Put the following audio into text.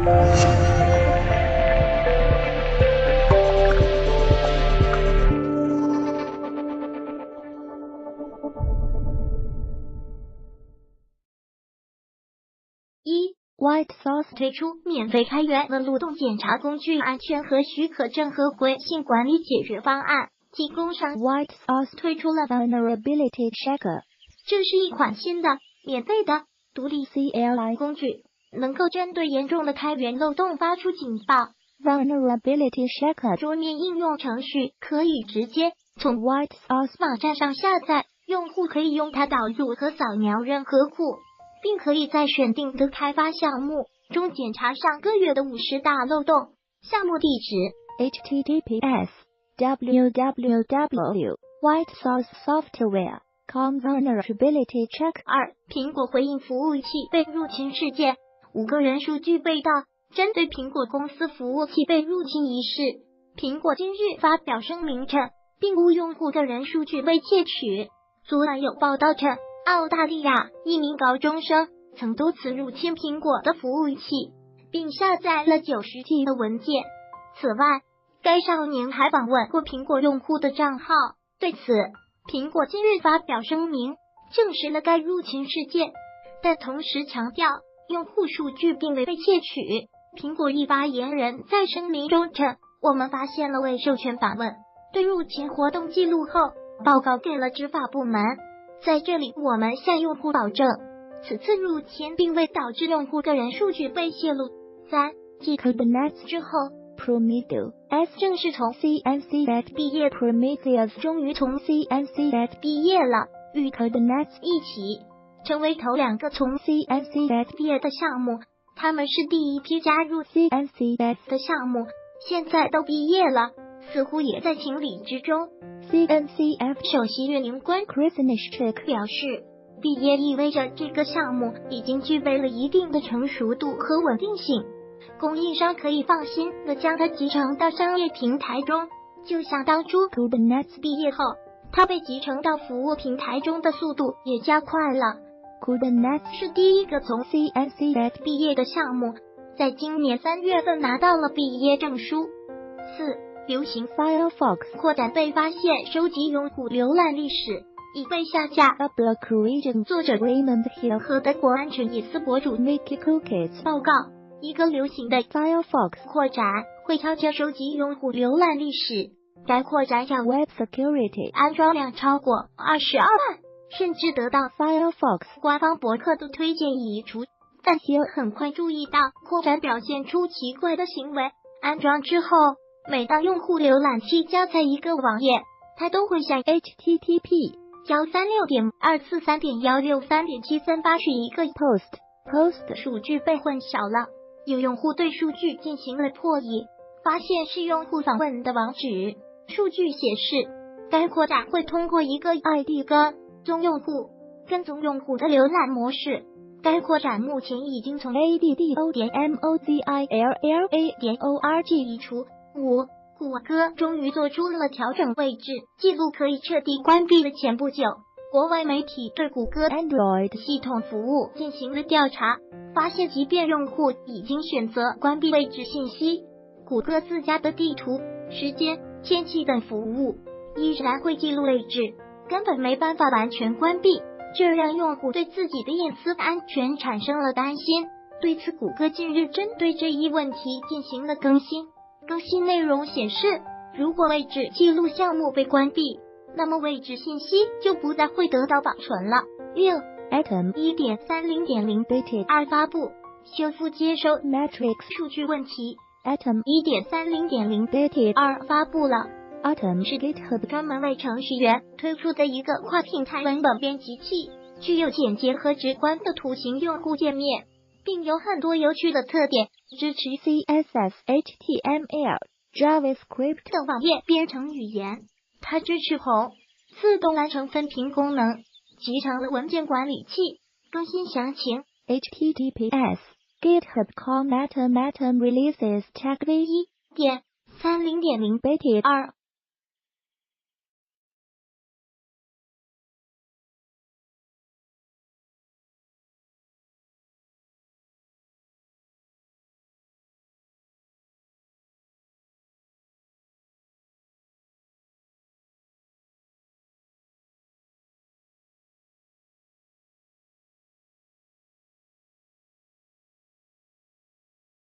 White Sauce 推出免费开源的路洞检查工具安全和许可证合规性管理解决方案，提供商 White Sauce 推出了 Vulnerability Checker， 这是一款新的免费的独立 CLI 工具，能够针对严重的开源漏洞发出警报。Vulnerability Checker 桌面应用程序可以直接从 White Sauce 网站上下载，用户可以用它导入和扫描任何库，并可以在选定的开发项目中检查上个月的50大漏洞。项目地址 https://www.whitesourcesoftware.com Vulnerability Check 2. 苹果回应服务器被入侵事件，5个人数据被盗。针对苹果公司服务器被入侵一事，苹果今日发表声明称，并无用户个人数据被窃取。昨晚有报道称，澳大利亚一名高中生曾多次入侵苹果的服务器，并下载了90G 的文件。此外，该少年还访问过苹果用户的账号。对此，苹果今日发表声明，证实了该入侵事件，但同时强调用户数据并未被窃取。苹果一发言人在声明中称，我们发现了未授权访问对入侵活动记录后，报告给了执法部门。在这里，我们向用户保证，此次入侵并未导致用户个人数据被泄露。3. 继 Kubernetes 之后 ，Prometheus 正式从 CNCF 毕业 ，Prometheus 终于从 CNCF 毕业了，与 Kubernetes 一起成为头2个从 CNCF 毕业的项目。他们是第一批加入 CNCF 的项目，现在都毕业了，似乎也在情理之中。CNCF 首席运营官 Chris Nishchik 表示，毕业意味着这个项目已经具备了一定的成熟度和稳定性，供应商可以放心地将它集成到商业平台中，就像当初 Kubernetes 毕业后，它被集成到服务平台中的速度也加快了。Kubernetes 是第一个从 CNCF 毕业的项目，在今年3月份拿到了毕业证书。4. 流行 Firefox 扩展被发现收集用户浏览历史，已被下架。A Block Region 作者 Raymond Hill 和德国安全隐私博主 Mickey Cookies 报告，一个流行的 Firefox 扩展会悄悄收集用户浏览历史。该扩展让 Web Security 安装量超过22万。甚至得到 Firefox 官方博客的推荐移除，但 Hill 很快注意到扩展表现出奇怪的行为。安装之后，每当用户浏览器加载一个网页，它都会向 http://136.243.163.73发去一个 post 数据被混淆了，有用户对数据进行了破译，发现是用户访问的网址。数据显示，该扩展会通过一个 ID 跟踪用户的浏览模式。该扩展目前已经从 addo.mozilla.org 移除。5. 谷歌终于做出了调整位置记录可以彻底关闭的前不久，国外媒体对谷歌 Android 系统服务进行了调查，发现即便用户已经选择关闭位置信息，谷歌自家的地图、时间、天气等服务依然会记录位置，根本没办法完全关闭，这让用户对自己的隐私安全产生了担心。对此，谷歌近日针对这一问题进行了更新。更新内容显示，如果位置记录项目被关闭，那么位置信息就不再会得到保存了。6. Atom 1.30.0 Beta 2发布，修复接收 Matrix 数据问题。Atom 1.30.0 Beta 2发布了。Atom 是 GitHub 专门为程序员推出的一个跨平台文本编辑器，具有简洁和直观的图形用户界面，并有很多有趣的特点，支持 CSS、HTML、JavaScript 等网页编程语言。它支持红自动完成分屏功能，集成了文件管理器。更新详情 https://github.com/atom releases tag v1.30.0 beta 2